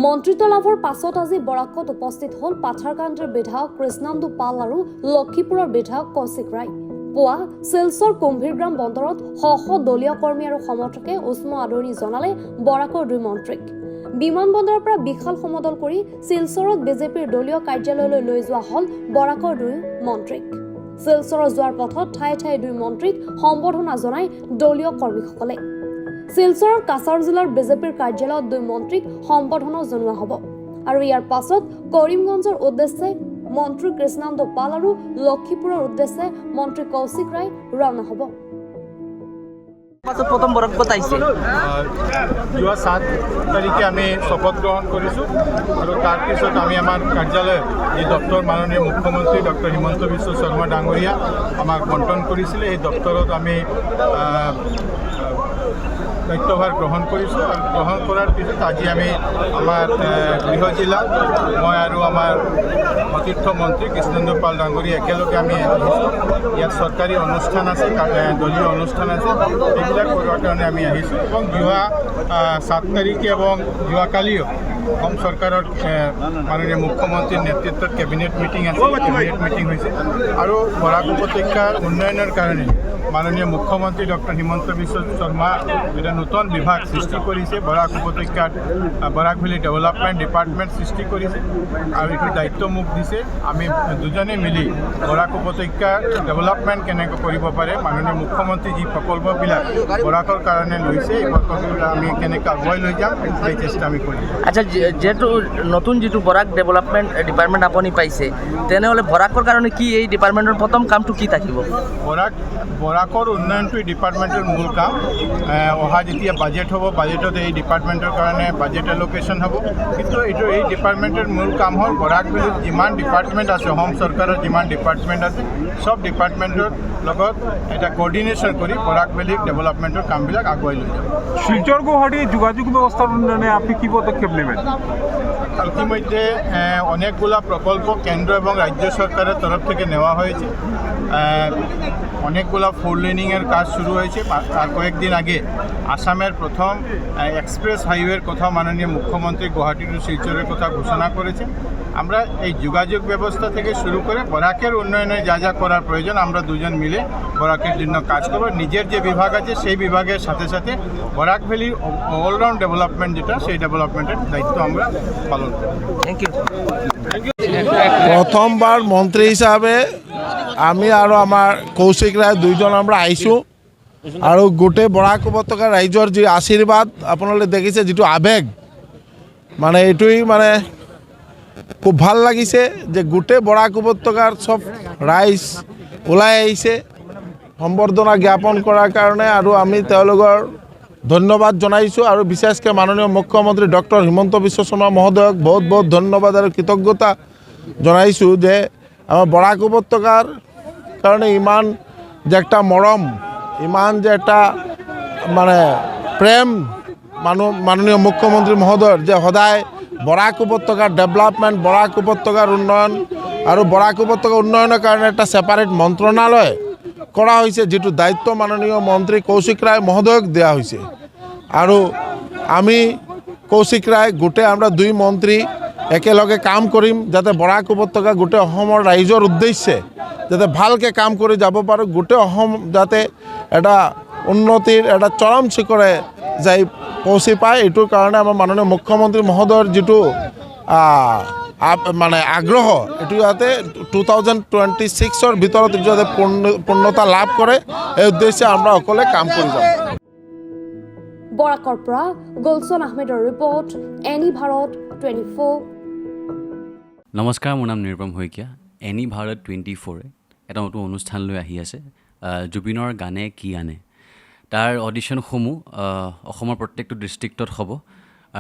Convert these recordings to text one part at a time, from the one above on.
মন্ত্ৰিত্ব লাভৰ পাছত আজি বৰাকত উপস্থিত হল পাথাৰকান্দিৰ বিধায়ক কৃষ্ণান্দু পাল আৰু লক্ষীপুৰৰ বিধায়ক কৌশিক ৰায়। পুৱা শিলচৰ কুম্ভীৰগ্ৰাম বন্দৰত শ দলীয় কৰ্মী আৰু সমৰ্থকে উষ্ম আদৰণি জনালে বৰাকৰ দুই মন্ত্ৰীক। বিমানবন্দৰৰ পৰা বিশাল সমদল কৰি শিলচৰত বিজেপিৰ দলীয় কাৰ্যালয়লৈ লৈ যোৱা হল বৰাকৰ দুই মন্ত্ৰীক। শিলচৰৰ যোৱাৰ পথত ঠায়ে ঠায়ে দুই মন্ত্ৰীক সম্বৰ্ধনা জনাই দলীয় কৰ্মীসকলে। শিলচৰৰ কাছাৰ জিলাৰ বিজেপিৰ কাৰ্যালয়ত দুই মন্ত্ৰীক সম্বৰ্ধনা জনোৱা হ'ব আৰু ইয়াৰ পাছত কৰিমগঞ্জৰ উদ্দেশ্যে মন্ত্ৰী কৃষ্ণান্দু পাল আৰু লক্ষীপুৰৰ উদ্দেশ্যে মন্ত্ৰী কৌশিক ৰায় ৰাওনা হ'ব। প্ৰথম বৰাকত আইছে যোৱা 7 তাৰিখে আমি শপত গ্ৰহণ কৰিছোঁ আৰু তাৰপিছত আমি আমাৰ কাৰ্যালয়ত যি দপ্তৰ মাননীয় মুখ্যমন্ত্ৰী ডক্টৰ হিমন্ত বিশ্ব শৰ্মা ডাঙৰীয়া আমাক বণ্টন কৰিছিলে। এই দপ্তৰত আমি দায়িত্বভাৰ গ্ৰহণ কৰিছোঁ আৰু গ্ৰহণ কৰাৰ পিছত আজি আমি আমাৰ গৃহ জিলা মই আৰু আমাৰ সতীৰ্থ মন্ত্ৰী কৃষ্ণেন্দু পাল ডাঙৰীয়া একেলগে আমি আহিছোঁ। ইয়াত চৰকাৰী অনুষ্ঠান আছে, দলীয় অনুষ্ঠান আছে, এইবিলাক কৰাৰ কাৰণে আমি আহিছোঁ এবং যোৱা 7 তাৰিখে এবং যোৱাকালিও অসম চৰকাৰৰ মাননীয় মুখ্যমন্ত্ৰীৰ নেতৃত্বত কেবিনেট মিটিং আছে, কেবিনেট মিটিং হৈছে আৰু বৰাক উপত্যকাৰ উন্নয়নৰ কাৰণে মাননীয় মুখ্যমন্ত্ৰী ডক্টৰ হিমন্ত বিশ্ব শৰ্মা এটা নতুন বিভাগ সৃষ্টি কৰিছে। বৰাক উপত্যকাত বৰাক ভেলী ডেভেলপমেণ্ট ডিপাৰ্টমেণ্ট সৃষ্টি কৰিছে আৰু এইটো দায়িত্ব মোক দিছে। আমি দুজনে মিলি বৰাক উপত্যকাৰ ডেভেলপমেণ্ট কেনেকৈ কৰিব পাৰে, মাননীয় মুখ্যমন্ত্ৰী যি প্ৰকল্পবিলাক বৰাকৰ কাৰণে লৈছে এই প্ৰকল্পবিলাক আমি কেনেকৈ আগুৱাই লৈ যাম সেই চেষ্টা আমি কৰিম। আচ্ছা, যেহেতু নতুন যিটো বৰাক ডেভেলপমেণ্ট ডিপাৰ্টমেণ্ট আপুনি পাইছে, তেনেহ'লে বৰাকৰ কাৰণে কি এই ডিপাৰ্টমেণ্টৰ প্ৰথম কামটো কি থাকিব? বৰাকৰ উন্নয়নটো এই ডিপাৰ্টমেণ্টৰ মূল কাম। অহা যেতিয়া বাজেট হ'ব, বাজেটত এই ডিপাৰ্টমেণ্টৰ কাৰণে বাজেট এলোকেশ্যন হ'ব, কিন্তু এই ডিপাৰ্টমেণ্টৰ মূল কাম হ'ল বৰাক ভেলীত যিমান ডিপাৰ্টমেণ্ট আছে, অসম চৰকাৰৰ যিমান ডিপাৰ্টমেণ্ট আছে, চব ডিপাৰ্টমেণ্টৰ লগত এটা কোঅৰ্ডিনেশ্যন কৰি বৰাক ভেলীৰ ডেভেলপমেণ্টৰ কামবিলাক আগুৱাই লৈ যাব। শিলচৰ গুৱাহাটী যোগাযোগ ব্যবস্থার উন্নয়নে আপনি কি পদক্ষেপ নেবেন? ইতিমধ্যে অনেকগুলো প্রকল্প কেন্দ্র এবং রাজ্য সরকারের তরফ থেকে নেওয়া হয়েছে। অনেকগুলো ফোর লেনিংয়ের কাজ শুরু হয়েছে। আর কয়েকদিন আগে আসামের প্রথম এক্সপ্রেস হাইওয়ের কথা মাননীয় মুখ্যমন্ত্রী গুয়াহাটি টু শিলচরের কথা ঘোষণা করেছে। আমরা এই যোগাযোগ ব্যবস্থা থেকে শুরু করে বরাকের উন্নয়নে যা যা করার প্রয়োজন আমরা দুজন মিলে বরাকের জন্য কাজ করব। নিজের যে বিভাগ আছে সেই বিভাগের সাথে সাথে বরাক ভ্যালির অলরাউন্ড ডেভেলপমেন্ট যেটা সেই ডেভেলপমেন্টের দায়িত্ব আমরা পালন করব। Thank you. প্রথমবার মন্ত্রী হিসাবে আমি আর আমার কৌশিক রায় দুইজন আমরা আইছোঁ আৰু গোটেই বৰাক উপত্যকাৰ ৰাইজৰ যি আশীৰ্বাদ আপোনালোকে দেখিছে, যিটো আৱেগ, মানে এইটোৱেই মানে খুব ভাল লাগিছে যে গোটেই বৰাক উপত্যকাৰ চব ৰাইজ ওলাই আহিছে সম্বৰ্ধনা জ্ঞাপন কৰাৰ কাৰণে আৰু আমি তেওঁলোকৰ ধন্যবাদ জনাইছোঁ আৰু বিশেষকৈ মাননীয় মুখ্যমন্ত্ৰী ডক্টৰ হিমন্ত বিশ্ব শৰ্মা মহোদয়ক বহুত বহুত ধন্যবাদ আৰু কৃতজ্ঞতা জনাইছোঁ যে আমাৰ বৰাক উপত্যকাৰ কাৰণে ইমান যে একটা মৰম, ইমান যে একটা মানে প্ৰেম মাননীয় মুখ্যমন্ত্ৰী মহোদয়ৰ যে সদায় বৰাক উপত্যকাৰ ডেভেলপমেণ্ট, বৰাক উপত্যকাৰ উন্নয়ন আৰু বৰাক উপত্যকাৰ উন্নয়নৰ কাৰণে এটা ছেপাৰেট মন্ত্ৰণালয় কৰা হৈছে, যিটো দায়িত্ব মাননীয় মন্ত্ৰী কৌশিক ৰায় মহোদয়ক দিয়া হৈছে। আৰু আমি কৌশিক ৰায় গোটেই আমৰা দুই মন্ত্ৰী একেলগে কাম কৰিম যাতে বৰাক উপত্যকা গোটেই অসমৰ ৰাইজৰ উদ্দেশ্যে যাতে ভালকৈ কাম কৰি যাব পাৰোঁ, গোটেই অসম যাতে এটা উন্নতিৰ এটা চৰম শিখৰে যাই পৌঁছি পায়। এইটোৰ কাৰণে আমাৰ মাননীয় মুখ্যমন্ত্ৰী মহোদয়ৰ যিটো মানে আগ্ৰহ, এইটো যাতে 2026-ৰ ভিতৰত যাতে পূৰ্ণতা লাভ কৰে এই উদ্দেশ্যে আমৰা সকলে কাম কৰি যাম। বৰাকৰ পৰা গুলচন আহমেদৰ ৰিপৰ্ট, এনি ভাৰত 24। নমস্কাৰ, মোৰ নাম নিৰুপম শইকীয়া। এনি ভাৰত 24 এটা নতুন অনুষ্ঠান লৈ আহি আছে, জুবিনৰ গানে কি আনে। তাৰ অডিশ্যনসমূহ অসমৰ প্ৰত্যেকটো ডিষ্ট্ৰিক্টত হ'ব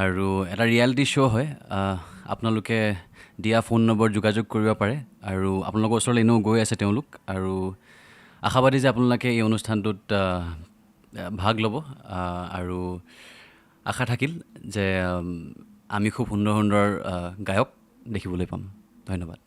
আৰু এটা ৰিয়েলিটি শ্ব' হয়। আপোনালোকে দিয়া ফোন নম্বৰ যোগাযোগ কৰিব পাৰে আৰু আপোনালোকৰ ওচৰলৈ এনেও গৈ আছে তেওঁলোক, আৰু আশাবাদী যে আপোনালোকে এই অনুষ্ঠানটোত ভাগ ল'ব আৰু আশা থাকিল যে আমি খুব সুন্দৰ সুন্দৰ গায়ক দেখিবলৈ পাম। ধন্যবাদ।